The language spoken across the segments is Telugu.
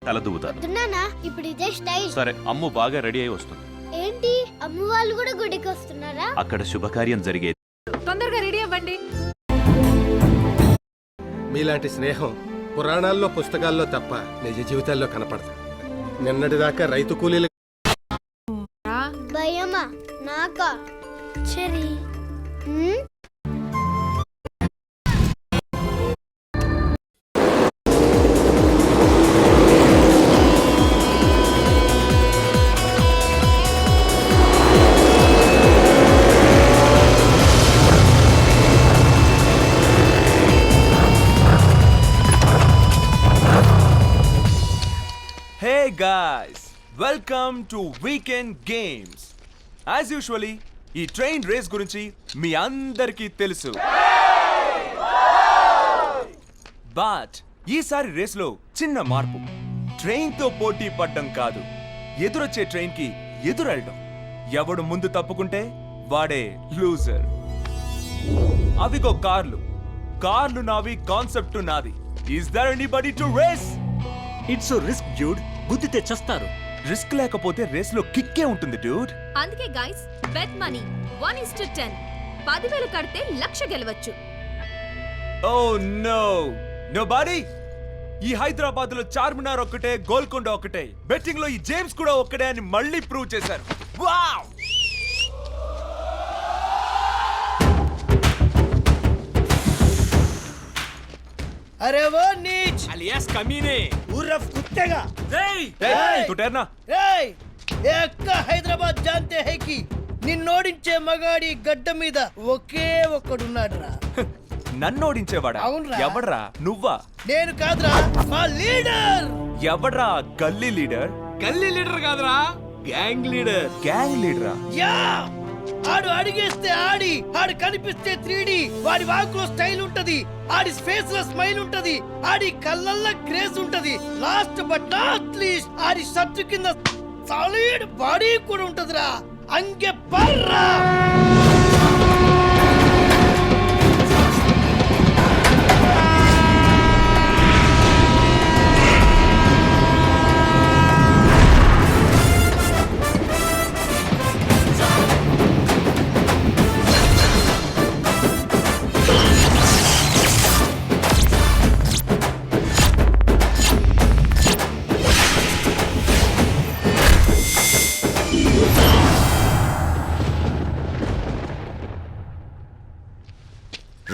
తల దువ్వుతాను. దున్నానా ఇప్పుడు ఇదే స్టైల్. సరే, అమ్ము బాగా రెడీ అయి వస్తుంది. ఏంటి అమ్మ వాళ్ళు కూడా గుడికి వస్తున్నారా? అక్కడ శుభకార్యం జరిగేది. తొందరగా రెడీ అవ్వండి. మీలాంటి స్నేహం పురాణాల్లో పుస్తకాల్లో తప్ప నిజ జీవితాల్లో కనపడదు. నిన్నటిదాకా రైతు కూలీలు భయమా నాకా? సరే Hey guys, welcome to Weekend Games. As usually, ఈ ట్రైన్ రేస్ గురించి మీ అందరికీ తెలుసు. బట్ ఈసారి రేస్లో చిన్న మార్పు. ట్రైన్తో పోటీ పడ్డం కాదు, ఎదురొచ్చే ట్రైన్కి ఎదురెళ్ళడం. ఎవడు ముందు తప్పుకుంటే వాడే లూజర్. అవిగో కార్లు నావి, కాన్సెప్ట్ నాది. Is there anybody to race? It's risk dude, గుద్దితే చస్తారు. రిస్క్ లేకపోతే రేస్ లో కిక్కే ఉంటుంది డ్యూడ్. అందుకే గైస్ బెట్ మనీ 1:10. 10,000 కడితే 1,00,000 గెలవచ్చు. Oh no nobody. ఈ హైదరాబాద్ లో చార్మినార్ ఒక్కటే, గోల్కొండ ఒక్కటే, బెట్టింగ్ లో ఈ జేమ్స్ కూడా ఒక్కడే అని మళ్ళీ ప్రూవ్ చేశారు. వావ్! अरे वो नीच alias कमीने उर्फ कुत्तेगा तू ठहरना. హైదరాబాద్ जानते हैं कि నిన్నోడించే మగాడి గడ్డ మీద ఒకే ఒక్కడున్నాడురా. నన్ను ఓడించేవాడా? అవునురా. ఎవడ్రా? నువ్వా? నేను కాదురా, మా లీడర్. ఎవడ్రా? గల్లీ లీడర్? గల్లీ లీడర్ కాదురా, గ్యాంగ్ లీడర్. గ్యాంగ్ లీడరా? యా ఆడు అడిగేస్తే ఆడు కనిపిస్తే 3D. వాడి వాకులో స్టైల్ ఉంటది, ఆడి ఫేస్ లో స్మైల్ ఉంటది, ఆడి కళ్ళల్లో గ్రేస్ ఉంటది. Last but not least Audi shirt కింద సాలిడ్ బాడీ కూడా ఉంటదిరా. అంగే పర్రా.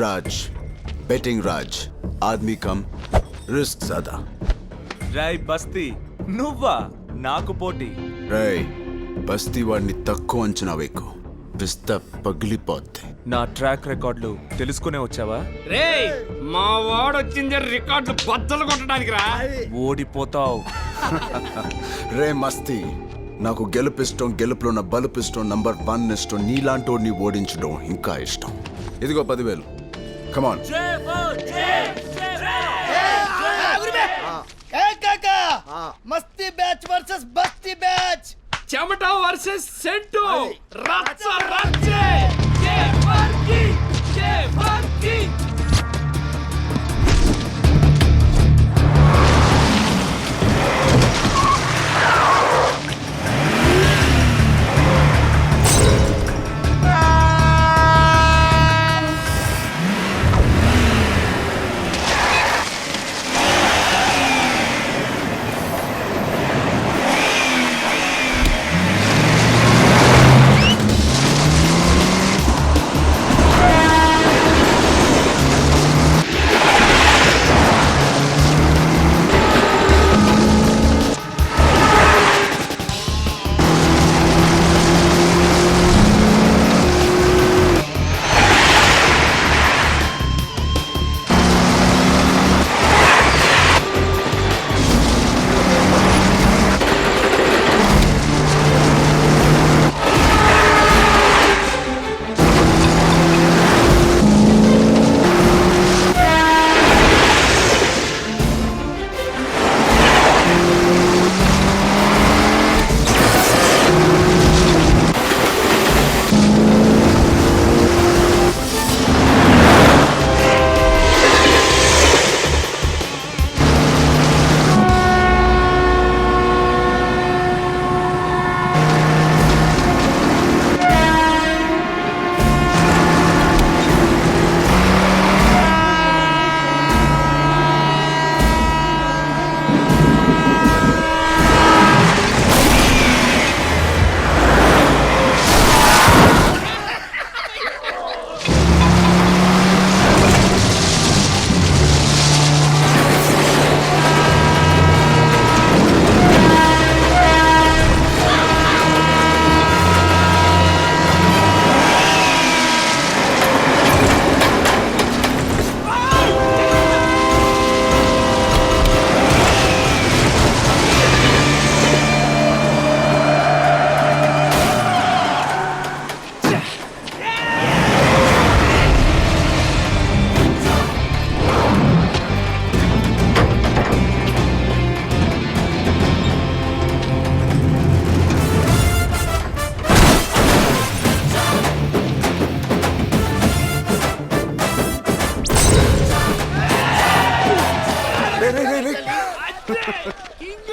राज, बेटिंग राज, आदमी कम, रिस्क ज्यादा. రాయ్ బస్తీ, నువ్వా నాకు పోటీ? రేయ్ బస్తీ వాడిని తక్కువ అంచనా వేకు, పిస్తా పగిలిపోద్ది. నా ట్రాక్ రికార్డులు తెలుసుకునే వచ్చావా? రేయ్ మా వాడు వచ్చింది రికార్డులు బద్దలు కొట్టడానికి రా. ఓడిపోతావు. రే మస్తీ, నాకు గెలుపిష్టం, గెలుపులో ఉన్న బలుపిష్టం, నంబర్ 1 ఇష్టం. నీలాంటోడిని ఓడించడం ఇంకా ఇష్టం. ఇదిగో 10,000. కమాన్. మస్తీ బ్యాచ్ వర్సెస్ బస్తీ బ్యాచ్. చెమట వర్సెస్ సెంటు. రచ్చ రచ్చే. జే వర్కి, జే వర్కి.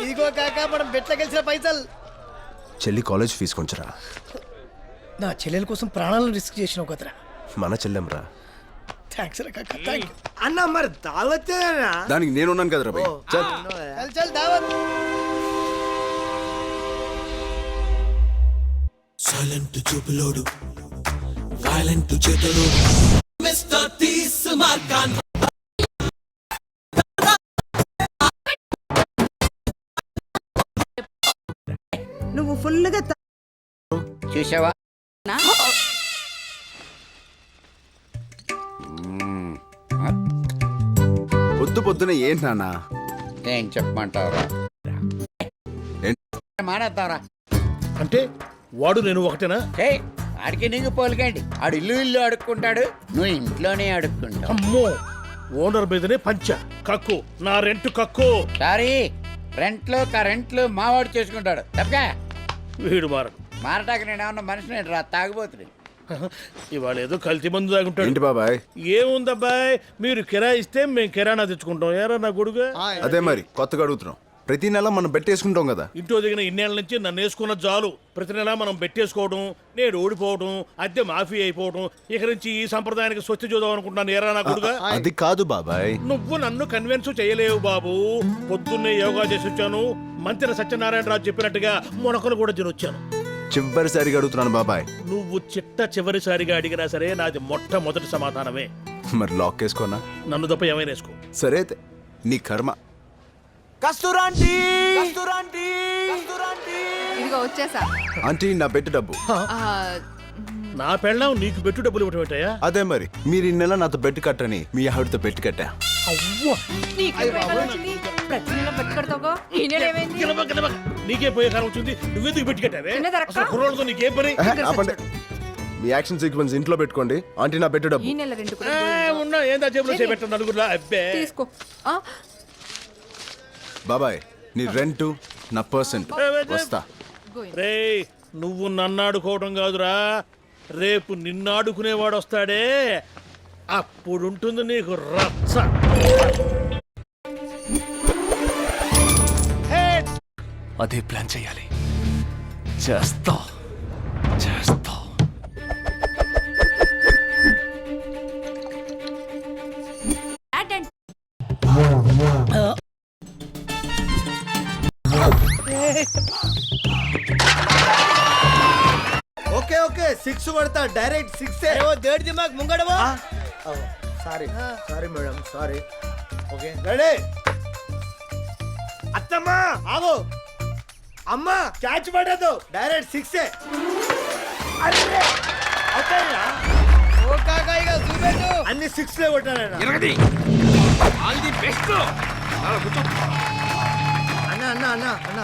ఇదిగో కాక మనం బెట్ల గెలిచిన పైసలు. చెల్లి కాలేజ్ ఫీజు కొంచెరా. నా చెల్లెల కోసం ప్రాణాలను రిస్క్ చేసినావు కదరా. మన చెల్లెంరా. థ్యాంక్స్ రా కాక, థ్యాంక్ యూ. అన్న మరి దావత్తేనా? దానికి నేనున్నాను కదరా భయ్. చల్. చల్ చల్ దావత్. సైలెంట్ చూపులోడు వైలెంట్ చేతులు మిస్టర్ తీస్ మార్గాన్ నువ్వు ఫుల్గా చూసావా? పొద్దు పొద్దున ఏంటి నాన్న? ఏం చెప్పమంటావురా? మానేద్దాంరా. అంటే వాడు నేను ఒకటేనా? ఆడికి నీకు పోలికండి. ఆడు ఇల్లు ఇల్లు అడుక్కుంటాడు, నువ్వు ఇంట్లోనే అడుక్కుంటావు. అమ్మో, ఓనర్ మీదనే పంచ కక్కు, నా రెంట్ కక్కు. సారీ, రెంట్లు కరెంట్లు మావాడు చేసుకుంటాడు తప్పగా. వీడు మారడు. మారటానికి నేను ఏమన్నా మనిషిని రా తాగుబోతుని. ఇవాళ ఏదో కల్తీ మందు తాగుంటాడు. ఏంటి బాబాయ్? ఏముందబ్బాయ్, మీరు కిరాయి ఇస్తే మేము కిరాణా తెచ్చుకుంటాం. ఏరా నా గొడుగు? అదే మరి కొత్తగా అడుగుతున్నాం. ప్రతి నెల మనం బెట్టేసుకుంటాం కదా. ఇంట్లో దిగిన ఇన్నేళ్ల నుంచి నన్ను వేసుకున్న జాలు. ప్రతి నెలా మనం బెట్టేసుకోవడం, నేను ఓడిపోవడం, అద్దె మాఫీ అయిపోవడం. ఇక నుంచి ఈ సంప్రదాయానికి స్వస్తి చూద్దాం అనుకుంటున్నాను. ఏరా నా గొడుగా? అది కాదు బాబాయ్. నువ్వు నన్ను కన్విన్స్ చేయలేవు బాబు. పొద్దున్నే యోగా చేసి వచ్చాను. మంత్రి సత్యనారాయణ రాజు చెప్పినట్టుగా మొనకలు కూడా తినొచ్చాను. చివరిసారిగా అడుగుతున్నాను బాబాయ్. నువ్వు చివరిసారిగా అడిగినా సరే నాది మొట్టమొదటి సమాధానమే. మరి లాక్ వేసుకోనా? నన్ను తప్ప ఏమైనా వేసుకో. సరే అయితే నీ కర్మ. ఇదిగో వచ్చేసా. ఆంటీ నా బెట్టు డబ్బు. నా పెళ్ళం నీకు బెట్టు డబ్బులు ఇవ్వటం ఏంటయ్యా? అదే మరి మీరు ఈ నెల నాతో బెట్టు కట్టని మీ ఆవిడతో బెట్టు కట్టా. నీకే పోయే కాలం వచ్చింది. నువ్వెందుకు పెట్టి కట్టావే? అసలు కుర్రోళ్ళతో నీకేం పని? ఆపండి. మీ యాక్షన్ సీక్వెన్స్ ఇంట్లో పెట్టుకోండి. ఆంటీ నా బెట్టు డబ్బు. ఉన్నా ఏందా జేబులో చేపెట్ట నలుగురులా? అబ్బే తీసుకో. బాబాయ్ నీ రెంటు నా పర్సెంట్ వస్తా. రే, నువ్వు నన్నాడుకోవడం కాదురా, రేపు నిన్నాడుకునేవాడు వస్తాడే, అప్పుడుంటుంది నీకు రచ్చ. అదే ప్లాన్ చేయాలి. చేస్తా చేస్తా. ఓకే ఓకే, 6 కొడతా. డైరెక్ట్ 6. దేడి దిమాగ్ ముంగడవా. Sorry sorry madam, sorry. Okay ready. అత్తమ్మా ఆగో. అమ్మా క్యాచ్ పడదు. డైరెక్ట్ 6. ఓ కాకా ఇక చూపెట్టు. అన్ని 6 కొట్టాను. ఎరగది ఆల్ ది బెస్ట్. అన్న అన్న అన్న అన్న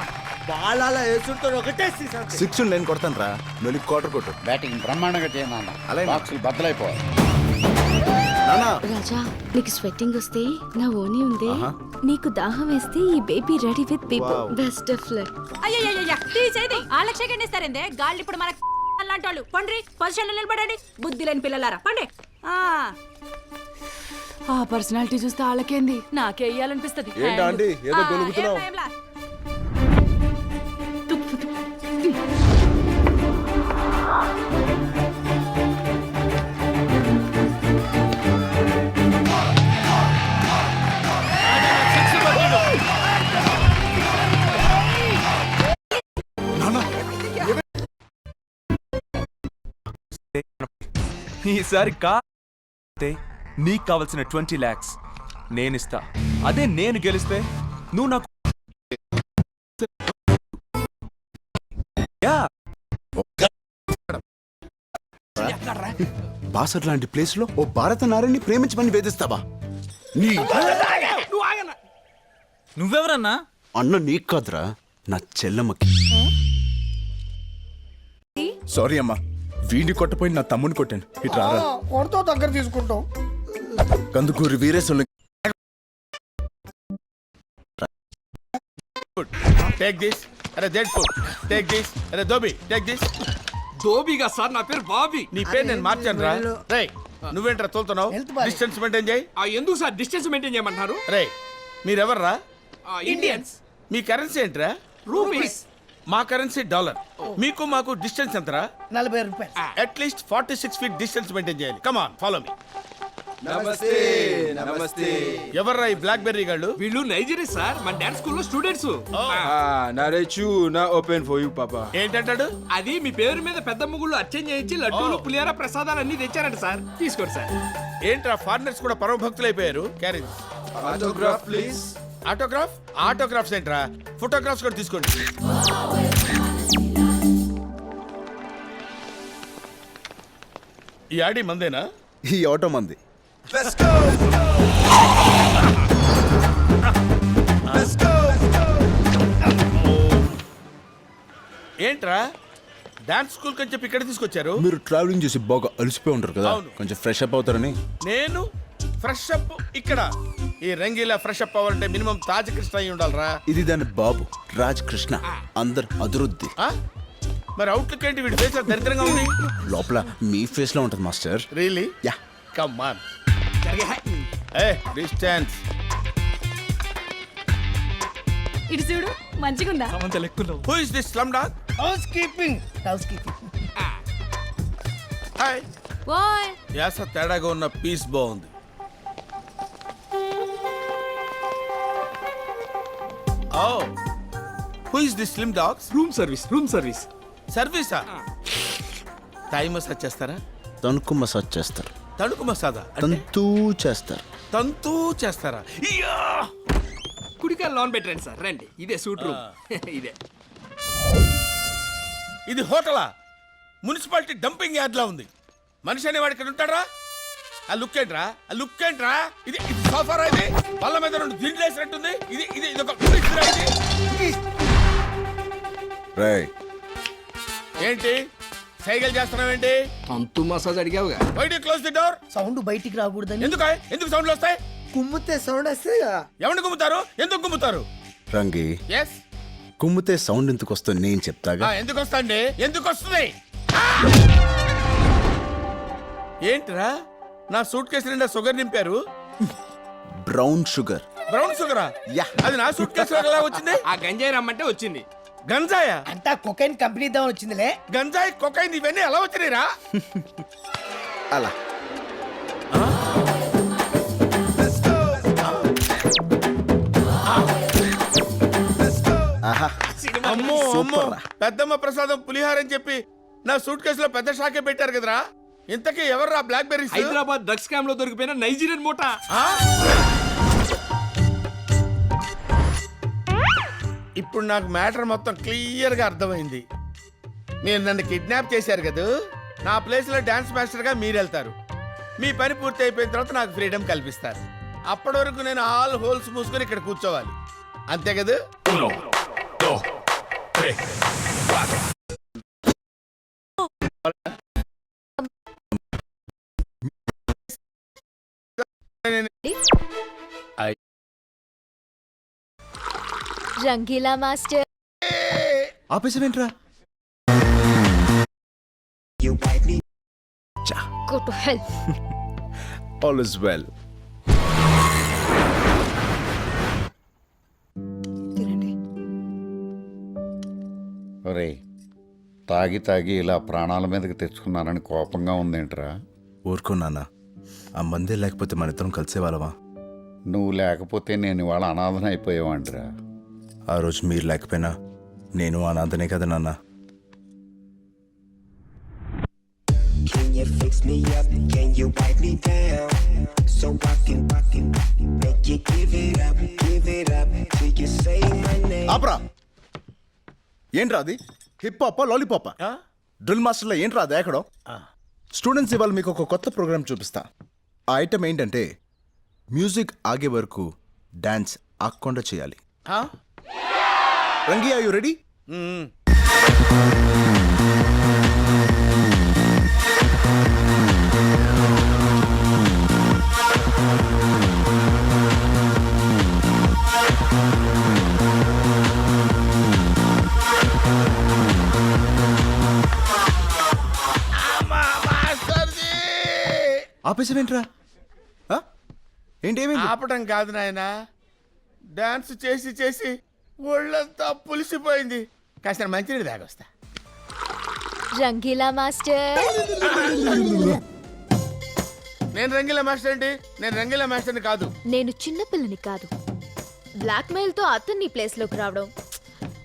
బాలాల వేసుంటారు. ఒకటే 6. 6 నేను కొడతాను రా. నువ్వు క్వార్టర్ కొట్టు. బ్యాటింగ్ బ్రహ్మాండంగా చేయను. అలాగే. బాక్సులు బద్దలైపోవాలి. నానా రాజా, నీకు స్వెట్టింగ్ వస్తే నా ఓని ఉంది. ఆహా. నీకు దాహం వేస్తే ఈ baby ready with people. Wow. Best of luck. అయ్యయ్యయ్య తీసేది ఆలక్ష్యగండిస్తారందే గాళ్ళు. ఇప్పుడు మనకు అలాంటి వాళ్ళు పండ్రి పొజిషన్లో నిలబడండి. బుద్ధి లేని పిల్లలారా పండి. ఆ పర్సనాలిటీ చూస్తే వాళ్ళకేంది, నాకే వేయాలనిపిస్తుంది. ఏంటా ఆంటీ ఏదో గొలుగుతున్నావు? ఈసారి నీకు కావలసిన 20 lakhs నేనిస్తా. అదే నేను గెలిస్తే నువ్వు నాకు బాసర్ లాంటి ప్లేస్ లో ఓ భారత నారిని ప్రేమించమని వేధిస్తావా? నీ నువ్వెవరన్నా? అన్న నీకు కాదురా, నా చెల్లమ్మకి. సారీ అమ్మా, వీడిని కొట్టపోయి నా తమ్ముని కొట్టాను. ఇట్లా కొడతావు, దగ్గర తీసుకుంటావు. కందుకూరి వీరేశ్వరులు. Take this. అరే డెడ్ ఫుడ్. Take this. అరే దోబి టేక్ దిస్. దోబిగా సార్, నా పేరు బాబీ. నీ పేరు నేను మార్చాను రా. రే, నువ్వేంట్రా తోలుతున్నావు? డిస్టెన్స్ మెయింటైన్ చేయి. ఎందుకు సార్ డిస్టెన్స్ మెయింటైన్ చేయమంటారు? రే, మీరెవర్రా? ఇండియన్స్. మీ కరెన్సీ ఏంట్రా? రూపీస్. మా కరెన్సీ డాలర్. మీకు మాకు డిస్టెన్స్ ఎంతరా? 40 రూపాయలు. అట్లీస్ట్ 46 ఫీట్ డిస్టెన్స్ మెయింటైన్ చేయాలి. Come on follow me. నమస్తే నమస్తే. ఎవర్రా ఈ బ్లాక్ బెర్రీ గాళ్ళు? వీళ్ళు నైజీరియా సార్, మన డాన్స్ స్కూల్లో స్టూడెంట్స్. నరేచు నా ఓపెన్ ఫర్ యూ పాపా. ఏంటంటాడు? అది మీ పేరు మీద పెద్ద ముగ్గులు అర్చన చేయించి లడ్డూలు పులిహార ప్రసాదాలు అన్ని తెచ్చారంట సార్. తీసుకోండి సార్. ఏంట్రా ఫారినర్స్ కూడా పరమ భక్తులు అయిపోయారు. Carriage autograph please. Autograph? Autographs ఏంట్రా? ఫోటోగ్రాఫ్స్ కూడా తీసుకోండి. ఈ ఆడి మందేనా? ఈ ఆటో మంది. ఏంట్రా డాన్స్ స్కూల్ కని చెప్పి ఇక్కడ తీసుకొచ్చారు? మీరు ట్రావెలింగ్ చేసి బాగా అలసిపోయి ఉంటారు కదా, అవును. కొంచెం ఫ్రెష్ అప్ అవుతారని. నేను ఫ్రెష్ అప్ ఇక్కడ? ఈ రంగీలా ఫ్రెష్ అప్ అవ్వాలంటే మినిమం తాజ్ కృష్ణ అయి ఉండాలరా. ఇది దాని బాబు రాజ్ కృష్ణ, అందరు అదురుద్ది. ఆ? మరి అవుట్లుక్ ఏంటి? వీడి ఫేస్ దరిద్రంగా ఉంది. లోపల మీ ఫేస్ లో ఉంటుంది master. Really? Yeah. Come on. A distance. ఇటు చూడు మంచిగుందా? Who is this slum dog? Housekeeping. Hi. ఓయ్ యాస తేడాగా ఉన్న పీస్ బాగుంది. ఓ who is this slim dogs? Room service. సర్వీసా? థాయ్ మసాజ్ చేస్తారా? తణుకు మసాజ్ చేస్తారు. తణుకు మసాజా? తంతూ చేస్తారు. తంతూ చేస్తారా? ఇయ్యా! కుడికాయ లోన్ పెట్టండి సార్. రండి, ఇదే సూట్ రూమ్. ఇదే. ఇది హోటలా? మున్సిపాలిటీ డంపింగ్ యార్డ్ లా ఉంది. మనిషి అనేవాడు ఇక్కడ ఉంటాడా? ఆ లుక్ ఏంట్రా? ఆ లుక్ ఏంట్రా? ఇది ఇది సోఫారా? ఇది వాళ్ళ మీద 2 దిండ్లు వేసినట్టుంది. ఇది ఇది ఇది ఒక ఫ్రిడ్జ్రా ఇది. రేయ్, ఏంటి సైకిల్ చేస్తున్నావేంటి? తంతు మసాజ్ అడిగావుగా. Why do close the door? Sound బయటికి రాకూడదని. ఎందుకు సౌండ్లు వస్తాయి? కుమ్మితే సౌండ్ వస్తాయిగా. ఎవరిని గుమ్ముతారు? ఎందుకు గుమ్ముతారు? రంగి, ఎస్. కుమ్మితే సౌండ్ ఎందుకు వస్తుంది నేను చెప్తాగా. ఎందుకు వస్తాండి? ఎందుకు వస్తుంది? ఏంట్రా నా సూట్ కేసు నిండా షుగర్ నింపారు? Brown sugar. బ్రౌన్ షుగరా? యా. అది నా సూట్ కేసు ఎలా వచ్చింది? ఆ గంజాయి రమ్మంటే వచ్చింది. గంజాయా? అంతా కొకైన్ కంపెనీ దాని వచ్చిందిలే. గంజాయి కొకైన్ ఇవన్నీ ఎలా వచ్చినాయిరా? అలా ఆహా. అమ్మో అమ్మో, పెద్దమ్మ ప్రసాదం పులిహార అని చెప్పి నా సూట్ కేసులో పెద్ద షాకే పెట్టారు కదరా. ఇంతకీ ఎవర్రా black berries? Hyderabad drugs scam లో దొరికిపోయిన నైజీరియన్ మూట. ఇప్పుడు నాకు మ్యాటర్ మొత్తం క్లియర్ గా అర్థమైంది. మీరు నన్ను కిడ్నాప్ చేశారు కదా, నా ప్లేస్ లో డాన్స్ మాస్టర్ గా మీరు వెళ్తారు. మీ పని పూర్తి అయిపోయిన తర్వాత నాకు ఫ్రీడమ్ కల్పిస్తారు. అప్పటి వరకు నేను ఆల్ హోల్స్ మూసుకొని ఇక్కడ కూర్చోవాలి, అంతే కదా? రంగీలా మాస్టర్. ఆపేసావేంట్రా? Go to hell. All is well. ఒరే, తాగి తాగి ఇలా ప్రాణాల మీదకి తెచ్చుకున్నానని కోపంగా ఉందేంట్రా? ఊరుకున్నానా, ఆ మందే లేకపోతే మన ఇద్దరం కలిసే వాళ్ళవా? నువ్వు లేకపోతే నేను ఇవాళ అనాథన అయిపోయేవాడిరా. ఆ రోజు మీరు లేకపోయినా నేను అనాథనే కదా నాన్న. ఆపరా. ఏంట్రా అది? హిప్ హాపా లాలీపాపా? డ్రిల్ మాస్టర్లో ఏంట్రా అది ఎక్కడో? స్టూడెంట్స్ ఇవాళ మీకు ఒక కొత్త ప్రోగ్రామ్ చూపిస్తా. ఆ ఐటమ్ ఏంటంటే మ్యూజిక్ ఆగే వరకు డాన్స్ ఆగకుండా చేయాలి. రంగి, ఆర్ యు రెడీ? ఆపేసావేంట్రా? ఏంటి ఏమైంది? ఆపటం కాదు నాయన, డాన్స్ చేసి చేసి ఒళ్ళంతా పులిసిపోయింది. కాస్త మంచినీళ్ళు తాగొస్తా. రంగీలా మాస్టర్. నేను రంగీలా మాస్టర్ ఏంటి? నేను రంగీలా మాస్టర్ని కాదు. నేను చిన్నపిల్లని కాదు. బ్లాక్ మెయిల్ తో అతన్ని ప్లేస్ లోకి రావడం,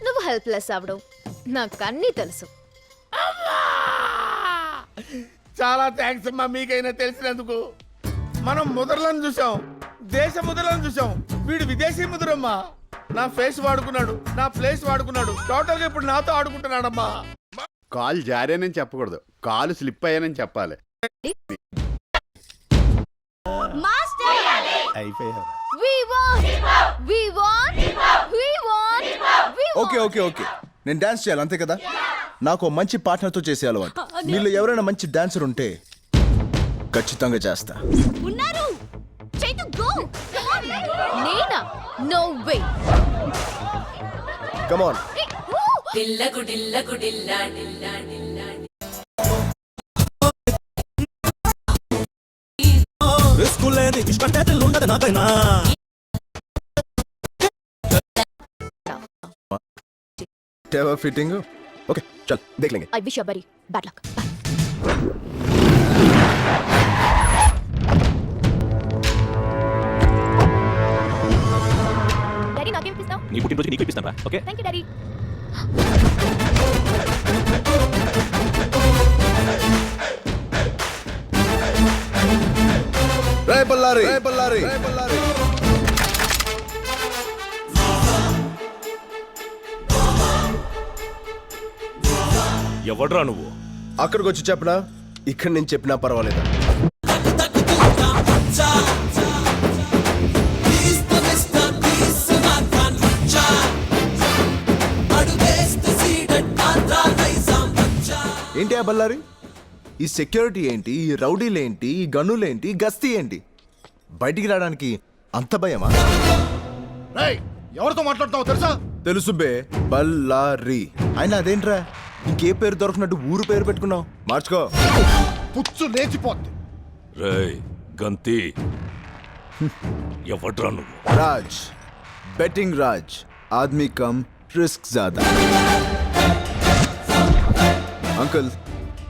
నువ్వు హెల్ప్లెస్ అవడం నాకు అన్నీ తెలుసు. చాలా థ్యాంక్స్ అమ్మా, మీకైనా తెలిసినందుకు. మనం ముద్రలను చూసాం, దేశ ముద్రలను చూసాం. వీడు విదేశీ ముద్రమ్మా. నా ఫేస్ వాడుకున్నాడు, నా ప్లేస్ వాడుకున్నాడు. టోటల్ గా ఇప్పుడు నాతో ఆడుకుంటున్నాడమ్మా. కాలు జారానని చెప్పకూడదు, కాలు స్లిప్ అయ్యానని చెప్పాలి. ఓకే ఓకే ఓకే, నేను డాన్స్ చేయాలి అంతే కదా. నాకు మంచి పార్ట్నర్తో చేసే అలవాటు. మీలో ఎవరైనా మంచి డాన్సర్ ఉంటే ఖచ్చితంగా చేస్తా. ఉన్నారు. చైతు గో. నేనా? No way. Come on. డిల్లకు డిల్లకు డిల్లా డిల్లా డిల్లా. రిస్క్ లేని ఇష్టం ఉండదు నాకైనా. ఫిట్టింగ్ ఓకే, చల్ దేఖ్ లేంగే. I wish you very bad luck. Daddy నాకేం ఇప్పిస్తావు? నీ పుట్టినరోజుకి నీకు ఇప్పిస్తాను రా. Okay thank you daddy. రే బల్లారి, రే బల్లారి, రే బల్లారి. ఎవడ్రా నువ్వు? అక్కడికి వచ్చి చెప్పనా, ఇక్కడ నేను చెప్పినా పర్వాలేదు. ఏంటి ఆ బల్లారి? ఈ సెక్యూరిటీ ఏంటి, ఈ రౌడీలేంటి, ఈ గన్నులేంటి, గస్తీ ఏంటి? బయటికి రావడానికి అంత భయమా? ఎవరితో మాట్లాడుతావు తెలుసా? తెలుసు బే, బల్లారి. అయినా అదేంట్రా, ఇంకే పేరు దొరకనట్టు ఊరు పేరు పెట్టుకున్నావు? మార్చుకో. పుచ్చు లేచిపోద్ది. రేయ్ గంతి, ఎవడ్రా నువ్వు? రాజ్, బెట్టింగ్ రాజ్. ఆద్మీ కమ్ రిస్క్ జాదా. అంకుల్,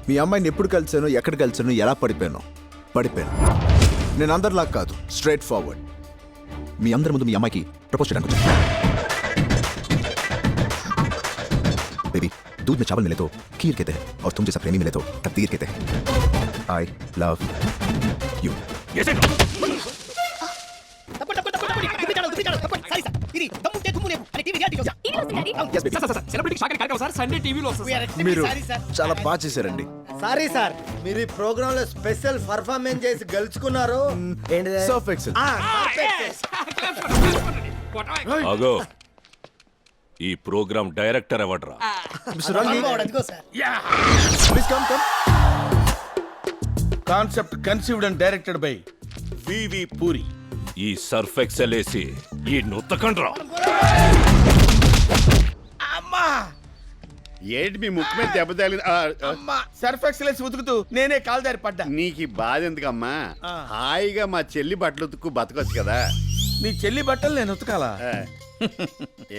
మీ అమ్మాయిని ఎప్పుడు కలిసాను, ఎక్కడ కలిసాను, ఎలా పడిపోయాను? నేను అందరిలా కాదు, స్ట్రైట్ ఫార్వర్డ్. మీ అందరి ముందు మీ అమ్మాయికి ప్రపోజ్ చేయడానికి వచ్చాను. बेबी, दूध में चावल मिले तो खीर कहते हैं, और तुम जैसा प्रेमी मिले तो तकदीर कहते हैं. I love you. మీరు చాలా బాగా చేశారండి. సారీ సార్, మీరు ఈ ప్రోగ్రామ్ లో స్పెషల్ పర్ఫార్మెన్స్ చేసి గెలుచుకున్నారు. Surf Excel. ఆగో, ఈ ప్రోగ్రామ్ డైరెక్టర్ ఎవడ్రా? Please come come. Concept conceived and directed by V V Puri. ఈ సర్ఫ్ ఎక్సెల్ వేసి ఈ నుత్తకండ్రా. అమ్మా ఏంటి మీ ముక్కు మీద దెబ్బ తగిలింది? అమ్మా, సర్ఫ్ ఎక్సలెన్స్ ఉతుకుతూ నేనే కాలుదారి పడ్డా. నీకు ఈ బాధ ఎందుకమ్మా? హాయిగా మా చెల్లి బట్టలు ఉతుక్కు బతకొచ్చు కదా. నీ చెల్లి బట్టలు నేను ఉతకాలా?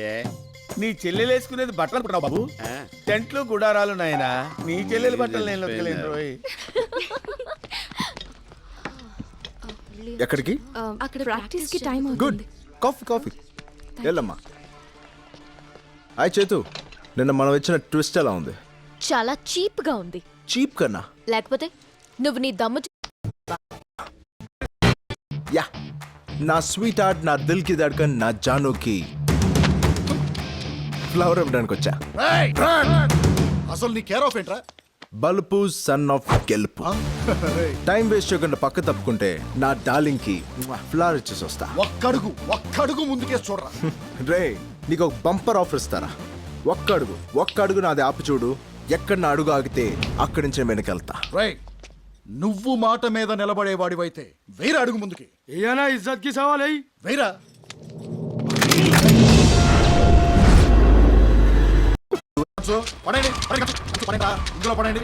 ఏ నీ చెల్లెలు వేసుకునేది బట్టలు అనుకుంటున్నావు బాబు? టెంట్లు గుడారాలు నాయనా. నీ చెల్లెలు బట్టలు నేను ఉతకలేను రోయ్. ఎక్కడికి? అక్కడ ప్రాక్టీస్ కి టైం గుడ్. కాఫీ వెళ్ళమ్మా. హాయ్ చేతు, నిన్న మనం ఇచ్చిన ట్విస్ట్ ఎలా ఉంది? చాలా చీప్ గా ఉంది. చీప్ కన్నా? లేకపోతే నువ్వు నీ దమ్ము యా, నా స్వీట్ హార్ట్, నా దిల్ కి దడ్కన్, నా జానుకి ఫ్లవర్ ఇవ్వడానికి వచ్చా. అసలు నీ కేర్ ఆఫ్ ఏంట్రా? బల్పు సన్ ఆఫ్ గెలుపు. టైం వేస్ట్ చేయకుండా పక్క తప్పుకుంటే నా డార్లింగ్ కి ఫ్లవర్ ఇచ్చేసి వస్తా. ఒక్కడుగు ముందుకే చూడరా. రే, నీకు ఒక బంపర్ ఆఫర్ ఇస్తారా? ఒక్క అడుగు నాది ఆపి చూడు. ఎక్కడ నా అడుగు ఆగితే అక్కడి నుంచి వెనకెళ్తా. నువ్వు మాట మీద నిలబడేవాడివైతే వేరే అడుగు ముందుకి. ఏనా ఇజ్జత్ కి సవాల్ అయ్యి వేరా. పడండి, ఇందులో పడండి.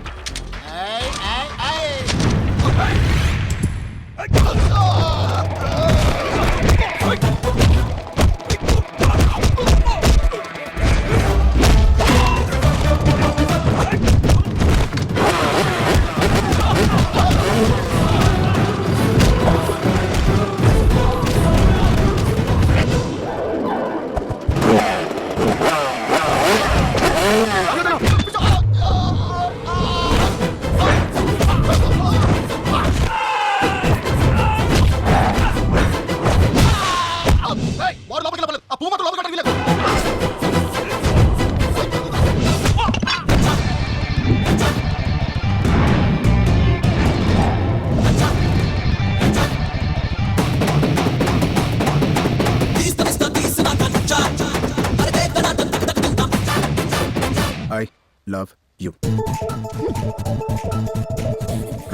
Love you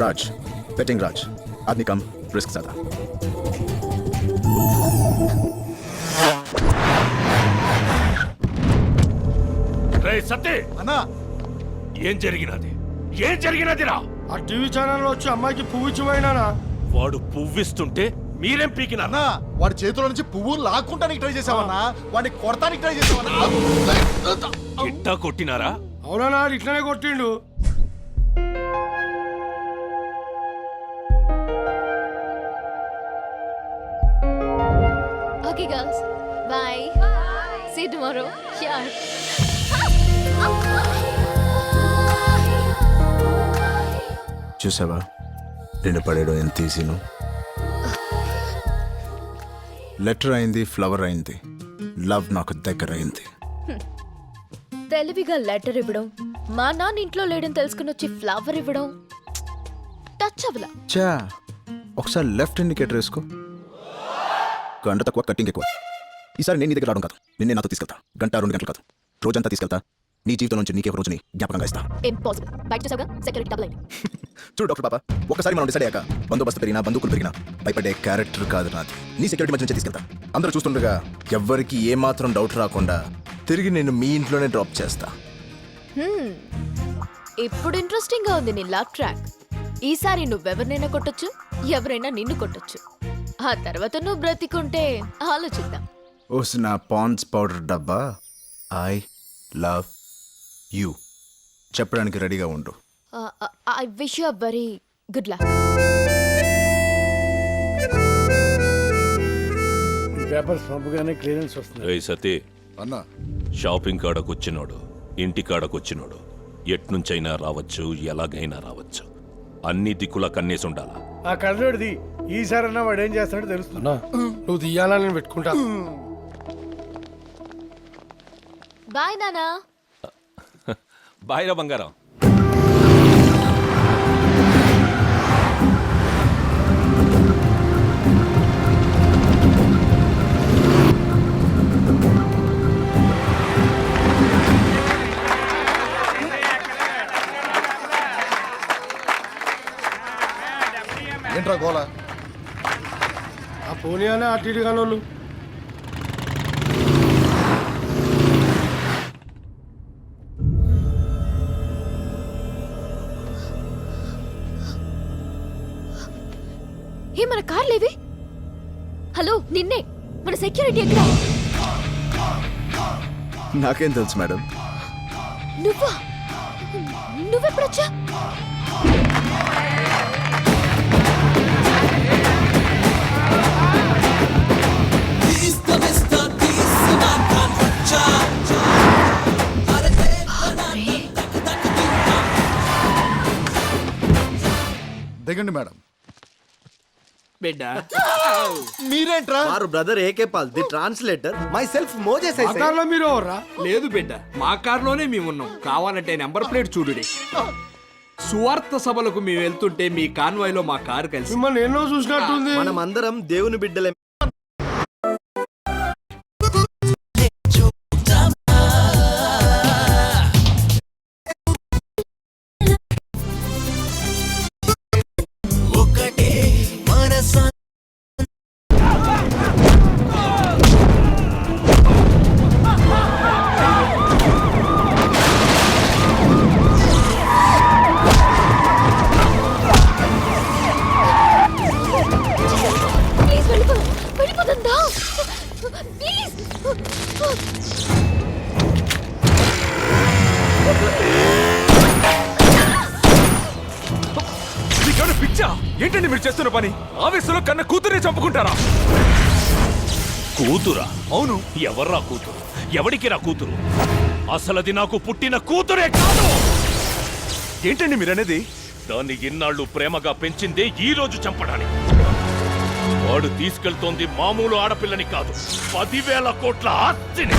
Raj betting Raj ఆద్మీ కమ్ రిస్క్ ज़्यादा రేయ్ సత్తే అన్నా ఏం జరిగినది రా ఆ టీవీ ఛానల్లో వచ్చి అమ్మాయికి పువ్వు ఇచ్చిపోయినానా వాడు పువ్విస్తుంటే మీరేం పీకినా అన్నా వాడి చేతిలో నుంచి పువ్వు లాక్కుంటానికి ట్రై చేసావన్నా వాడిని కొడతానికి ట్రై చేసావన్నా ఇట్టా కొట్టినారా అవునా ఇట్లనే కొట్టిండు Okay, girls. Bye. See you tomorrow. Sure. చూసావా నేను పడేయడం ఎంత ఈజీను లెటర్ అయింది ఫ్లవర్ అయింది లవ్ నాకు దగ్గర అయింది తెలివిగా లెటర్ ఇవ్వడం మా నాన్న ఇంట్లో లేడని తెలుసుకుని వచ్చి ఫ్లవర్ ఇవ్వడం టచ్ అవ్వలా. చా ఒకసారి లెఫ్ట్ ఇండికేటర్ వేసుకో గంట తక్కువ కట్టింగ్ ఎక్కువ ఈసారి నేను నీ దగ్గర రావడం కాదు నిన్నే నాతో తీసుకెళ్తా గంట 2 గంటలు కాదు రోజంతా తీసుకెళ్తా నీ జీవితం నుంచి నీకే ఒక రోజుని జ్ఞాపకంగా ఇస్తా ఇంపాసిబుల్. బయట చూసావుగా సెక్యూరిటీ డబుల్ అయింది. చూడు డాక్టర్ బాబా ఒకసారి మనం డిసైడ్ అయ్యాక బందోబస్తు పెరిగినా బందూకులు పెరిగినా భయపడే క్యారెక్టర్ కాదు నాది నీ సెక్యూరిటీ మధ్య నుంచి తీసుకెళ్తా అందరూ చూస్తుండగా ఎవ్వరికి ఏమాత్రం డౌట్ రాకుండా తిరిగి నేను మీ ఇంట్లోనే డ్రాప్ చేస్తా ఇప్పుడు ఇంట్రెస్టింగ్ గా ఉంది నీ లవ్ ట్రాక్. ఈసారి నువ్వెవరినైనా కొట్టొచ్చు, ఎవరైనా నిన్ను కొట్టొచ్చు. ఆ తర్వాత నువ్వు బ్రతికుంటే ఆలోచిద్దాం. ఓస్ నా పాండ్స్ పౌడర్ డబ్బా ఐ లవ్ యూ చెప్పడానికి రెడీగా ఉండు I wish you very good luck. Papers పంపగానే క్లియరెన్స్ వస్తుంది. రేయ్ సతీ అన్నా షాపింగ్ కాడకొచ్చినోడు ఇంటి కాడకొచ్చినోడు ఎట్నుంచైనా రావచ్చు ఎలాగైనా రావచ్చు అన్ని దిక్కులా కన్నేసి ఉండాలా. ఆ కళ్ళోడిది ఈసారన్నా వాడు ఏం చేస్తాడో తెలుస్తున్నా. నువ్వు తీయాలని నేను పెట్టుకుంటా. బాయ్ నానా. బాయ్రా బంగారం. ఏంట్రా గోలా ఆ పోనీ అనే అటు ఇటు కానోళ్ళు. ఏ మన కార్ లేవి. హలో నిన్నే. మన సెక్యూరిటీ ఎక్కడ? నాకేం తెలుసు మేడం నువ్వా? నువ్వెప్పుడొచ్చా? దిగండి మేడం బిడ్డ మీరేంట్రా వారు brother AK Paul the translator myself Moses ఆ కార్లో మీరు ఎవర్రా? లేదు బిడ్డ మా కార్లోనే మేము ఉన్నాం. కావాలంటే నెంబర్ ప్లేట్ చూడుడి. సువార్త సభలకు మేము వెళ్తుంటే మీ కాన్వాయ్లో మా కారు కలిసి మిమ్మల్ని ఎన్నో చూసినట్టుంది. మనం అందరం దేవుని బిడ్డలే. ప్లీజ్ వెళ్ళిపోదా ప్లీజ్. పిచ్చా ఏంటండి మీరు చేస్తున్న పని? ఆవేశంలో కన్న కూతురే చంపుకుంటారా? కూతురా? అవును. ఎవర్రా కూతురు? ఎవడికి రా కూతురు? అసలది నాకు పుట్టిన కూతురే కాదు. ఏంటండి మీరనేది? దాన్ని ఇన్నాళ్ళు ప్రేమగా పెంచిందే ఈ రోజు చంపడానికి. వాడు తీసుకెళ్తోంది మామూలు ఆడపిల్లని కాదు, 10,000 కోట్ల ఆస్తిని.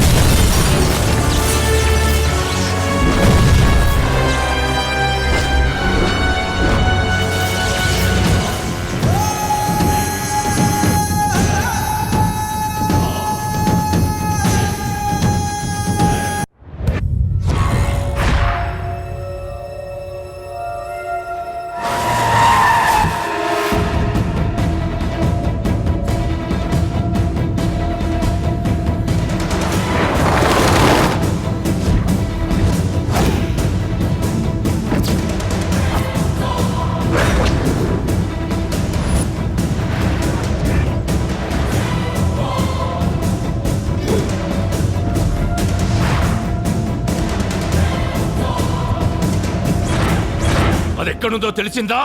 ఎక్కడుందో తెలిసిందా?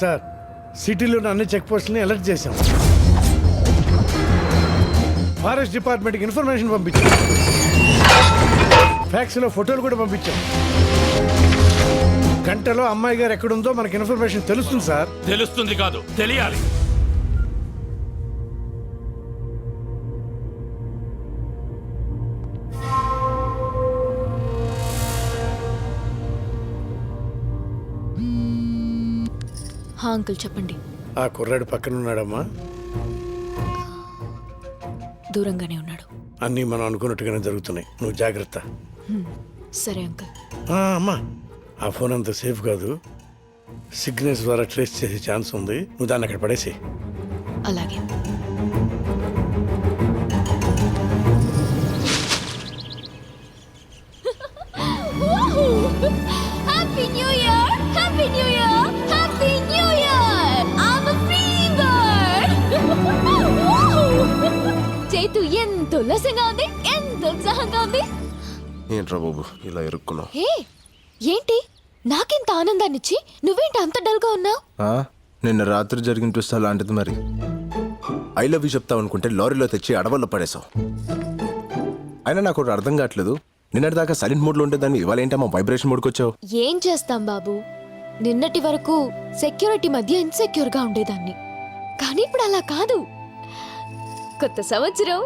సార్ సిటీలోని అన్ని చెక్ పోస్టులని అలర్ట్ చేశాం. ఫారెస్ట్ డిపార్ట్మెంట్కి ఇన్ఫర్మేషన్ పంపించాం. ఫ్యాక్స్లో ఫోటోలు కూడా పంపించాం. గంటలో అమ్మాయి గారు ఎక్కడుందో మనకి ఇన్ఫర్మేషన్ తెలుస్తుంది సార్. తెలుస్తుంది కాదు, తెలియాలి. అంకుల్ చెప్పండి. ఆ కుర్రాడు పక్కన ఉన్నాడమ్మా. దూరంగానే ఉన్నాడు. అన్నీ మనం అనుకున్నట్టుగానే జరుగుతున్నాయి. నువ్వు జాగ్రత్త. సరే అంకుల్. అమ్మా, ఆ ఫోన్ అంత సేఫ్ కాదు. సిగ్నల్స్ ద్వారా ట్రేస్ చేసే ఛాన్స్ ఉంది. నువ్వు దాన్ని అక్కడ పడేసి. అలాగే. Happy new year, happy new year, happy new year. I'm a free bird. చేతు ఎంత ఉల్లాసంగా ఉంది, ఎంత ఉత్సాహంగా ఉంది. ఏంట్రా బాబు ఇలా ఇరుక్కున్నావు? హే, ఏంటి నాకెంత ఆనందాన్నిచ్చి నువ్వేంటి అంత డల్గా ఉన్నావు? నిన్న రాత్రి జరిగిన ట్విస్ట్ అలాంటిది. మరి ఐ లవ్ యూ చెప్తావు అనుకుంటే లారీలో తెచ్చి అడవుల్లో పడేశావు. అయినా నాకు ఒకటి అర్థం కావట్లేదు. నిన్నటి దాకా సైలెంట్ మోడ్లో ఉండేదాన్ని ఇవాళ ఏంటమ్మా వైబ్రేషన్ మోడ్కి వచ్చావు? ఏం చేస్తాం బాబు, నిన్నటి వరకు సెక్యూరిటీ మధ్య ఇన్సెక్యూర్ గా ఉండేదాన్ని. కానీ ఇప్పుడు అలా కాదు. కొత్త సంవత్సరం,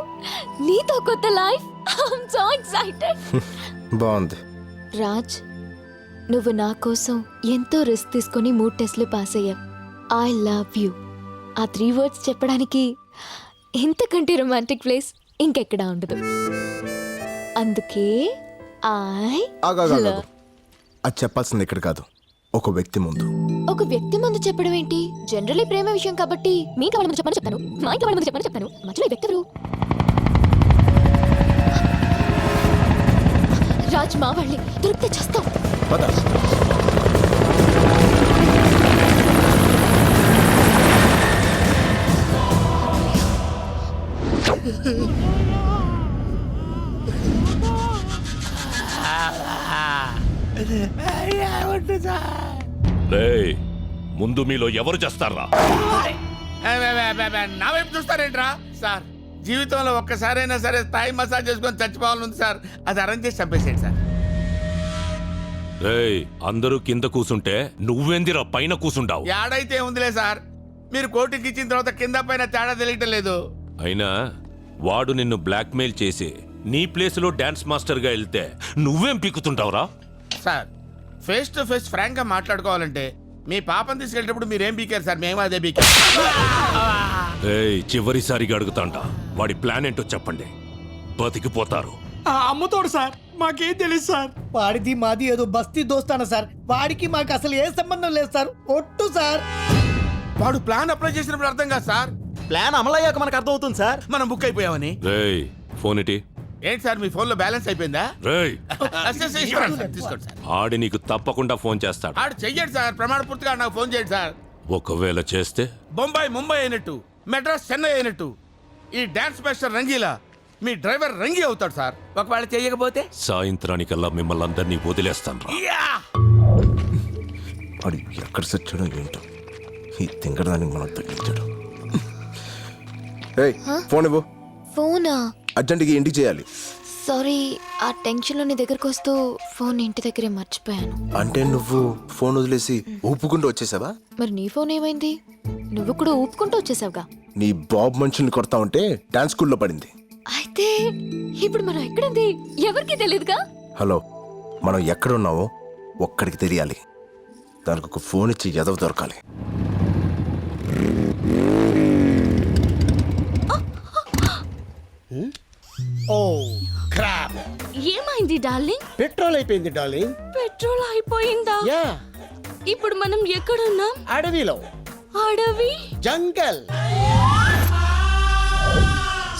నీతో కొత్త లైఫ్. I'm so excited. బాగుంది. రాజ్, నువ్వు నా కోసం ఎంతో రిస్క్ తీసుకొని 3 టెస్ట్లు పాస్ అయ్యావు. I love you. ఆ 3 words చెప్పడానికి ఇంతకంటే రొమాంటిక్ ప్లేస్ ఇంకెక్కడా ఉండదు. అందుకే అది చెప్పాల్సింది ఇక్కడ కాదు, ఒక వ్యక్తి ముందు. ఒక వ్యక్తి ముందు చెప్పడం ఏంటి? జనరల్లీ ప్రేమ విషయం కాబట్టి మీ ఇంట్లో వాళ్ళ ముందు చెప్పని చెప్తాను, మా ఇంట్లో వాళ్ళ ముందు చెప్పని చెప్తాను. మధ్యలో ఈ వ్యక్తి ఎవరు? రాజ్, మా వాళ్ళే. దొరికితే చేస్తాం. రేయ్, ముందు మీలో ఎవరు చేస్తారా? నా వైపు చూస్తారేంట్రా సార్? జీవితంలో ఒక్కసారైనా సరే థాయ్ మసాజ్ చేసుకొని చచ్చిపోవాలని సార్. అది అరేంజ్ చేసి చంపేసేయండి సార్. రేయ్, అందరూ కింద కూసుంటే నువ్వెందిరా పైన కూసుండావు? ఏడైతే ఉందిలే సార్, మీరు కోర్టుకి ఇచ్చిన తర్వాత కింద పైన తేడా తెలియటం లేదు. అయినా వాడు నిన్ను బ్లాక్మెయిల్ చేసి నీ ప్లేస్లో డాన్స్ మాస్టర్గా వెళ్తే నువ్వేం పీకుతుంటావురా? Sir, face to face frank గా మాట్లాడుకోవాలంటే మీ పాపని తీసుకెళ్ళేటప్పుడు మీరేం బీకారు సార్? మేము అదే బీకారు. ఏయ్, చివరిసారిగా అడుగుతాంట, వాడి ప్లాన్ ఏంటో చెప్పండి. బతికిపోతారు. అమ్ముతోడు సార్, మాకేం తెలియదు సార్. వాడిది మాది ఏదో బస్తీ దోస్తాన సార్. వాడికి మాకు అసలు ఏ సంబంధం లేదు సార్. ఒట్టు సార్. వాడు ప్లాన్ అప్లై చేసినప్పుడు అర్థం కాదు సార్. ప్లాన్ అమలయ్యాక మనకు అర్థం అవుతుంది సార్. మనం బుక్ అయిపోయామని. రేయ్, ఫోన్ ఇటీ. ఏంటి సార్, మీ ఫోన్ లో బ్యాలెన్స్ అయిపోయిందా? రేయ్, తీసుకోండి సార్. ఆడి నీకు తప్పకుండా ఫోన్ చేస్తాడు. ఆడు చెయ్యండి సార్, ప్రమాణ పూర్తిగా నాకు ఫోన్ చేయండి సార్. ఒకవేళ చేస్తే బొంబాయి ముంబై అయినట్టు, మెడ్రాస్ చెన్నై అయినట్టు ఈ డాన్స్ మాస్టర్ రంగీలా మీ డ్రైవర్ రంగి అవుతాడు సార్. ఒకవేళ చేయకపోతే సాయంత్రానికల్లా మిమ్మల్ని అందరినీ వదిలేస్తాను. వాడు ఎక్కడ సచ్చాడో ఏంటో, ఈ తింగరదానికి మనం తగ్గించాడు. ఫోన్ ఇవ్వు. ఫోనా? అర్జెంట్గా ఇంటికి చేయాలి. సారీ, ఆ టెన్షన్లో నీ దగ్గరకు వస్తూ ఫోన్ ఇంటి దగ్గరే మర్చిపోయాను. అంటే నువ్వు ఫోన్ వదిలేసి ఊపుకుంటూ వచ్చేసావా? మరి నీ ఫోన్ ఏమైంది? నువ్వు కూడా ఊపుకుంటూ వచ్చేసావుగా. నీ బాబు మనుషుల్ని కొడతా ఉంటే డాన్స్ స్కూల్లో పడింది. అయితే ఇప్పుడు మనం ఎక్కడుంది ఎవరికి తెలియదుగా. హలో, మనం ఎక్కడున్నావో ఒక్కడికి తెలియాలి. దానికి ఒక ఫోన్ ఇచ్చి ఎదవ దొరకాలి. ఓ క్రాప్. ఏమైంది డార్లింగ్? పెట్రోల్ అయిపోయింది డార్లింగ్. పెట్రోల్ అయిపోయిందా? యా. ఇప్పుడు మనం ఎక్కడున్నాం? అడవిలో. అడవి? జంగల్.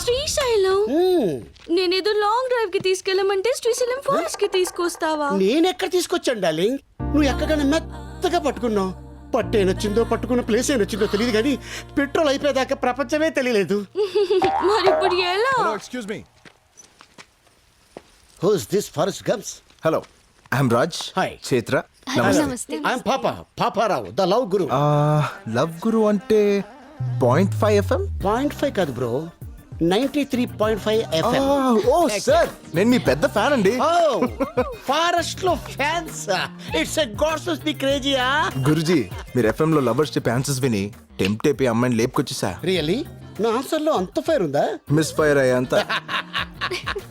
శ్రీశైలం. నేనేదో లాంగ్ డ్రైవ్ కి తీసుకెళ్ళమంటే శ్రీశైలం ఫారెస్ట్ కి తీసుకొస్తావా? నేనెక్కడ తీసుకొచ్చాను డార్లింగ్? నువ్వు ఎక్కగానే మెత్తగా పట్టుకున్నావు. పట్టు ఏనొచ్చిందో పట్టుకున్న ప్లేస్ ఏనొచ్చిందో తెలియదు కానీ పెట్రోల్ అయిపోయేదాకా ప్రపంచమే తెలియలేదు. మరి ఇప్పుడు ఎలా? Excuse me. Who's this forest gums? Hello, I'm Raj. Hi. Chaitra. నమస్తే. I'm Paparao the love guru. Love guru అంటే 0.5 FM. 0.5 కాదు బ్రో, 93.5 FM. ఓ సార్, నేను మీ పెద్ద ఫ్యాన్ అండి. ఫారెస్ట్ లో fans. It's a gods the క్రేజీయా. గురుజీ, మీరు FM లో లవర్స్ చెప్పే ఆన్సర్స్ విని టెంప్ట్ అయిపోయి అమ్మాయిని లేపుకొచ్చేసా. రియల్లీ? నా ఆన్సర్ లో అంత ఫైర్ ఉందా? మిస్ ఫైర్ అయ్యేంత.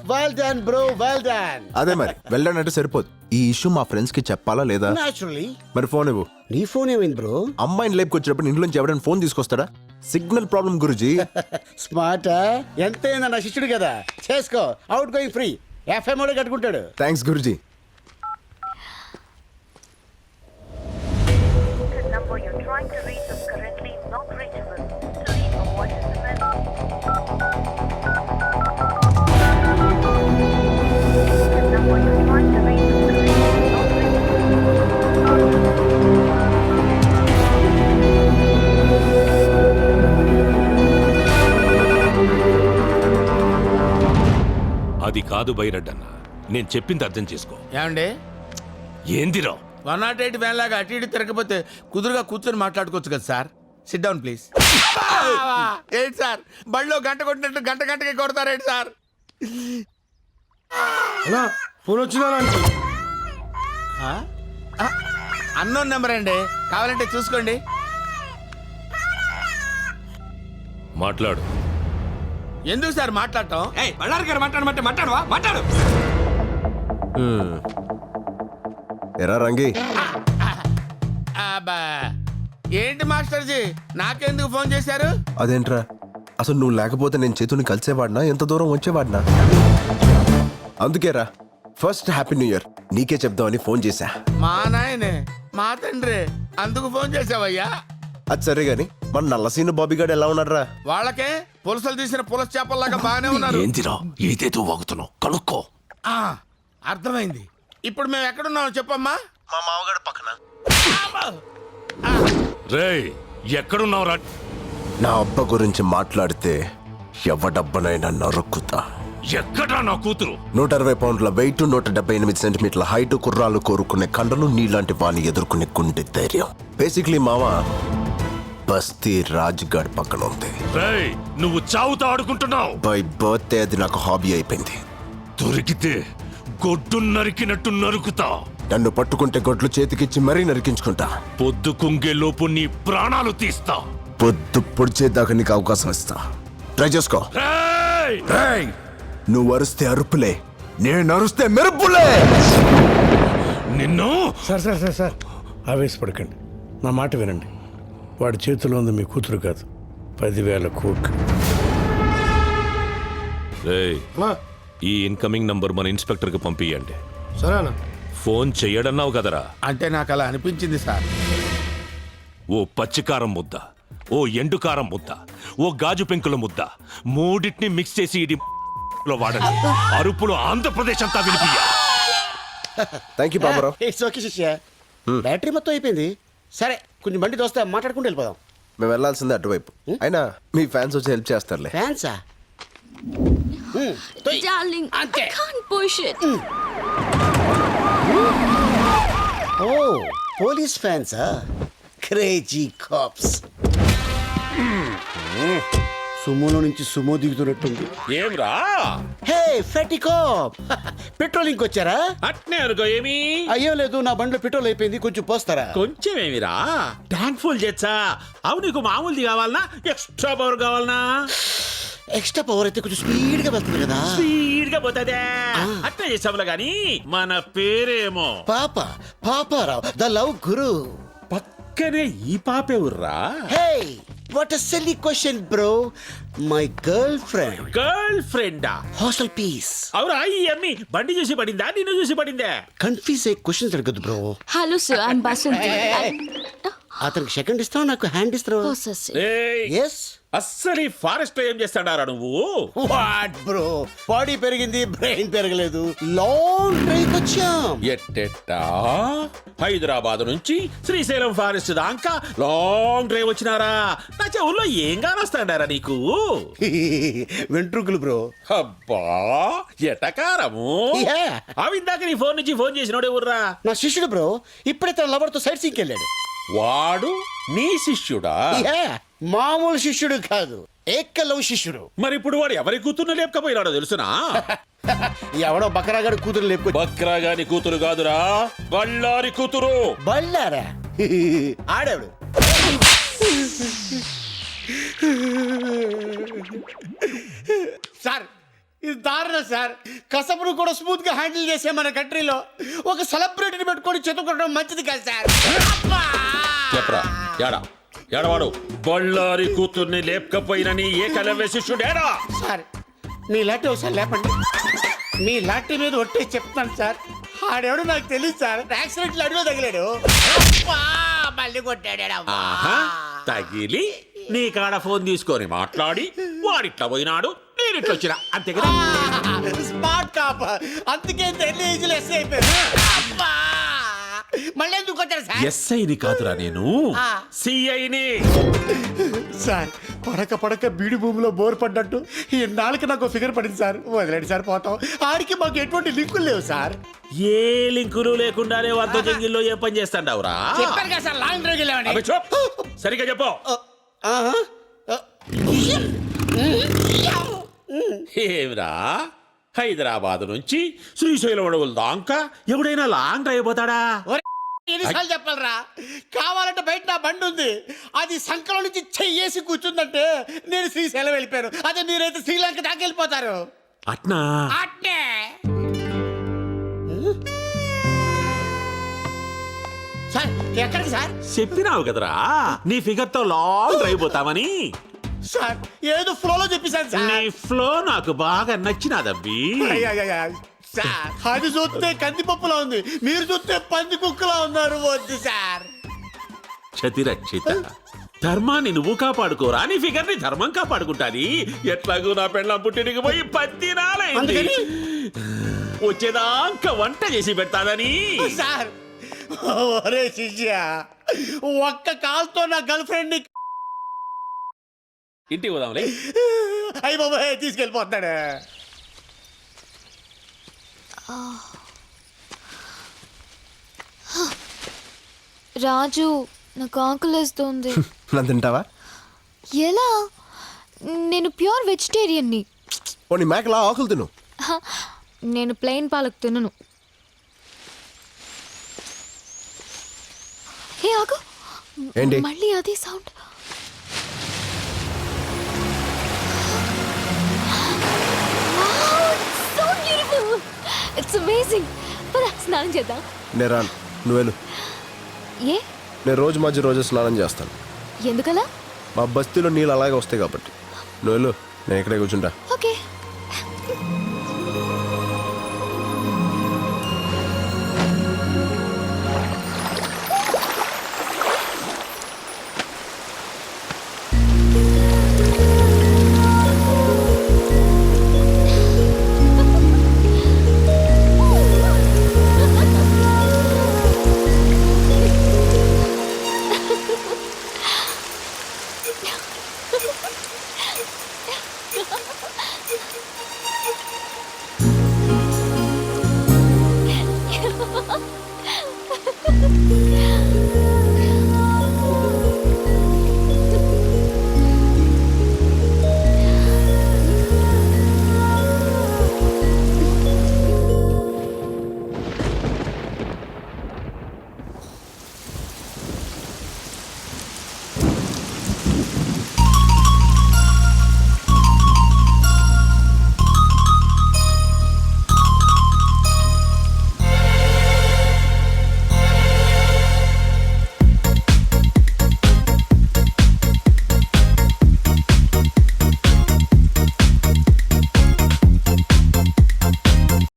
Well done bro, well done. అదే మరి వెళ్ళానంటే సరిపోదు. ఈ ఇష్యూ మా ఫ్రెండ్స్ కి చెప్పాలా లేదా? నాచురల్లీ. మరి ఫోన్ ఇవ్వు. నీ ఫోన్ ఏమైంది బ్రో? అమ్మాయిని లేపుకొచ్చినప్పుడు ఇంట్లోంచి ఎవరైనా ఫోన్ తీసుకొస్తాడా? సిగ్నల్ ప్రాబ్లం గురుజీ. స్మార్ట్. ఎంతైనా నా శిష్యుడు కదా, చేసుకో. Out going free. FM కూడా కట్టుకుంటాడు. థ్యాంక్స్ గురుజీ. అది కాదు బైరడ్డన్న, నేను చెప్పింది అర్థం చేసుకో. ఏమండి ఏందిరా 108 వ్యాన్ లాగా అటు ఇటు తిరగకపోతే కుదురుగా కూర్చొని మాట్లాడుకోవచ్చు కదా సార్. SIT down please. ఏంటి సార్ బళ్ళో గంట కొట్టినట్టు గంటకి కొడతారేంటి సార్? ఫోన్ వచ్చిందా? అన్నోన్ నెంబర్ అండి, కావాలంటే చూసుకోండి. మాట్లాడు. ఎందుకు సార్ మాట్లాడటం? బళ్ళారి గారు మాట్లాడమంటే మాట్లాడవా? మాట్లాడు. ఎరా రంగి, అబ్బా, ఏంటి మాస్టర్జీ నాకెందుకు ఫోన్ చేశారు? అదేంట్రా, అసలు నువ్వు లేకపోతే నేను చేతుని కలిసేవాడినా, ఎంత దూరం వచ్చేవాడినా? అందుకేరా ఫస్ట్ హ్యాపీ న్యూ ఇయర్ నీకే చెప్దామని ఫోన్ చేశా. మా నాయనే, మా తండ్రి, అందుకు ఫోన్ చేసావయ్యా? అది సరే గాని మన నల్లసీను బాబీగాడు ఎలా ఉన్నారా? వాళ్ళకే పులసలు తీసిన పులస చేపల్లాగా బాగానే ఉన్నారు. ఏందిరా ఏదేదో వాగుతున్నావు, కనుక్కో. ఆ, అర్థమైంది. ఇప్పుడు మేము ఎక్కడున్నామో చెప్పమ్మా. మా మామగాడు పక్కన. రేయ్ ఎక్కడున్నావురా? నా అబ్బ గురించి మాట్లాడితే ఎవడబ్బనైనా నరుక్కుతా. ఎక్కడా నా కూతురు? 120 పౌండ్ల వెయిట్, 178 సెంటీమీటర్ల హైట్, కుర్రాలు కోరుకునే కండలు, నీలాంటి వాణ్ణి ఎదుర్కొనే గుండె ధైర్యం. బేసిక్లీ మామ బస్తీ రాజ్గాడ్ పక్కన ఉంది. రేయ్ నువ్వు చావుతో ఆడుకుంటున్నావు. బై బర్త్డే అది నాకు హాబీ అయిపోయింది. దొరికితే గొడ్డు నరికినట్టు నరుకుతా. నన్ను పట్టుకుంటే గొడ్లు చేతికిచ్చి మరీ నరికించుకుంటా. పొద్దు కుంగేలోపు నీ ప్రాణాలు తీస్తా. పొద్దు పొడిచేదాకా నీకు అవకాశం ఇస్తా. ట్రై చేసుకో. రేయ్! నువ్వు అరుస్తే అరుపులే, నేను అరుస్తే మెరుపులే. నిన్ను సార్ సార్ సార్ సార్ ఆవేశపడకండి, నా మాట వినండి. వాడి చేతిలో ఉంది మీ కూతురు కాదు, 10,000 కోట్లు. రేయ్ ఈ ఇన్కమింగ్ నంబర్ మన ఇన్స్పెక్టర్ కి పంపియండి. సరేనా? ఫోన్ చెయ్యడన్నావు కదరా? అంటే నాకు అలా అనిపించింది సార్. ఓ పచ్చికారం ముద్ద, ఓ ఎండుకారం ముద్ద, ఓ గాజు పెంకుల ముద్ద, మూడింటిని మిక్స్ చేసి ఇది లో వాడండి. అరుపులు ఆంధ్రప్రదేశ్ అంతా వినిపియ్య. Thank you Baburao. It's okay శిష్య. బ్యాటరీ మొత్తం అయిపోయింది. సరే కొంచెం బండి దోస్తే మాట్లాడుకుంటూ వెళ్ళిపోదాం. మేము వెళ్ళాల్సిందే అటువైపు. అయినా మీ ఫ్యాన్స్ వచ్చి హెల్ప్ చేస్తారులే. ఫ్యాన్సా? Darling, I can't push it. ఓ పోలీస్ ఫ్యాన్సా? Crazy cops. సుమోలో నుంచి సుమో దిగుతున్నట్టుంది. ఏమ్రా? హే ఫెటీ కాప్, పెట్రోల్ ఇంకొచ్చారా? అట్నే అనుకో. ఏమి? అయ్యో లేదు, నా బండిలో పెట్రోల్ అయిపోయింది, కొంచెం పోస్తారా? కొంచెం ఏమిరా, ట్యాంక్ ఫుల్ చేచ్చా. అవు నీకు మామూలుది కావాలనా ఎక్స్ట్రా పవర్ కావాలనా? ఎక్స్ట్రా పవర్ అయితే కొంచెం స్పీడ్ గా వెళ్తుంది కదా. స్పీడ్ గా పోతుందే. అట్లా చేసాములా గాని మన పేరేమో పాపారావు ద లవ్ గురు. పక్కనే ఈ పాపేవుర్రా? Hey what a silly question bro. My girlfriend. గర్ల్ ఫ్రెండా? Hostel piece. అవురా? ఈ అమ్మి బండి చూసి పడిందా నిన్ను చూసి పడిందే? కన్ఫ్యూజ్ అయ్యే క్వశ్చన్స్ అడగద్దు bro. Hello sir, I'm Basanti. అతనికి సెకండ్ ఇస్తావు, నాకు హ్యాండ్ ఇస్తావు. Oh, sir, sir. ఏయ్, ఎస్ అస్సలు ఈ ఫారెస్ట్ లో ఏం చేస్తాడారా నువ్వు? వాట్ బ్రో, బాడీ పెరిగింది బ్రెయిన్ పెరగలేదు. లాంగ్ డ్రైవ్ వచ్చాం. ఎట్టెట్టా హైదరాబాద్ నుంచి శ్రీశైలం ఫారెస్ట్ దాకా లాంగ్ డ్రైవ్ వచ్చినారా? నా చెవుల్లో ఏం కానొస్తాడారా నీకు? వెంట్రుకలు బ్రో. అబ్బా ఎటకారము. అవి ఇందాక నీ ఫోన్ నుంచి ఫోన్ చేసినోడే ఊర్రా? నా శిష్యుడు బ్రో, ఇప్పుడే తన లవర్ తో సైట్ సీకి వెళ్ళాడు. వాడు నీ శిష్యుడా? మామూలు శిష్యుడు కాదు, ఏకలవ్ శిష్యుడు. మరి ఇప్పుడు వాడు ఎవరి కూతుర్ని లేపకపోయినాడో తెలుసునా? ఎవడో బకరాగాడి కూతురు లేపుకో. బక్రాగాని కూతురు కాదురా, బళ్ళారి కూతురు. బళ్ళారా? ఆడాడు. సార్ ఇది దారుణం సార్. కసపును కూడా స్మూత్ గా హ్యాండిల్ చేసే మన కంట్రీలో ఒక సెలబ్రిటీని పెట్టుకొని చెతుకోవడం మంచిది కాదు సార్. చెప్పరా యాడా ఎడవాడు? బళ్ళారి కూతుర్ని లేపకపోయినని ఏకలవ్య శిష్యుడేడా? సార్ మీ లాంటి ఒకసారి లేపండి. మీ లాంటి మీద ఒట్టే చెప్తాను సార్. ఆడెవడు నాకు తెలియదు సార్. యాక్సిడెంట్లు అడిలో తగిలాడు. మళ్ళీ కొట్టాడు. తగిలి నీ కాడ ఫోన్ తీసుకొని మాట్లాడి వాడిట్లా పోయినాడు, నేనిట్లా వచ్చినా, అంతే కదా? Smart top. అందుకే తెలియజులు ఎస్ అయిపోయారు. మళ్ళీ ఎందుకు కొట్టారు సార్? ఎస్ఐని కాదురా నేను, సిఐని. సార్ పడక పడక బీడి భూమిలో బోర్ పడ్డట్టు ఈ నాలుగు నాకు ఫిగర్ పడింది సార్. వదిలేండి సార్, పోతాం. ఆడికి మాకు ఎటువంటి లింకులు లేవు సార్. ఏ లింకులు లేకుండానే వంత జంగిల్లో ఏ పని చేస్తాండావురా? చెప్పారు కదా సార్, లాంగ్ డ్రైవ్ వెళ్ళామని. అబ్బే చూప్. సరిగ్గా చెప్పు. ఏమిరా, హైదరాబాద్ నుంచి శ్రీశైలం అడవుల దాకా ఎవడైనా లాంగ్ డ్రైవ్ పోతాడా? ఎన్నిసార్లు చెప్పాలరా? కావాలంటే బయట నా బండి ఉంది, అది సంకలం నుంచి చెయ్యేసి కూర్చుందంటే నేను శ్రీశైలం వెళ్ళిపోయాను. అదే మీరైతే శ్రీలంక దాకా వెళ్ళిపోతారు. అట్నా? అట్నే. సార్ ఎక్కడికి సార్? చెప్పినావు కదరా నీ ఫిగర్ తో లాంగ్ డ్రైవ్ పోతామని. సార్ ఏదో ఫ్లోలో చెప్పేశాను సార్. నీ ఫ్లో నాకు బాగా నచ్చినాదబ్బి. సార్ అది చూస్తే కందిపప్పులా ఉంది, మీరు చూస్తే పంది కుక్కలా ఉన్నారు. వద్దు సార్. క్షతిరక్షిత, ధర్మాన్ని నువ్వు కాపాడుకోరా, నీ ఫిగర్ ని ధర్మం కాపాడుకుంటాది. ఎట్లాగూ నా పెళ్ళం పుట్టినకి పోయి 10 నాలైంది. వచ్చేదాకా వంట చేసి పెడతాదని. సార్ ఒరే శిష్య, ఒక్క కాల్తో నా గర్ల్ ఫ్రెండ్ ని ఇంటికి పోదాంలే. అయ్యి బాబాయ్ తీసుకెళ్ళిపోతాడు. రాజు నాకు ఆకలేస్తుంది. నన్ను తింటావా? ఎలా? నేను ప్యూర్ వెజిటేరియన్ని. పోనీ మేకలా ఆకులు తిను. నేను ప్లెయిన్ పాలకు తినను. ఏ ఆగు, ఏంటి మళ్ళీ అదే సౌండ్. It's amazing. పద స్నానం చేద్దాం. నేను రాను, నువ్వు వెళ్ళు. ఏ? నేను రోజు స్నానం చేస్తాను. ఎందుకలా? మా బస్తీలో నీళ్ళు అలాగే వస్తాయి కాబట్టి. నువ్వు వెళ్ళు, నేను ఇక్కడే కూర్చుంటా.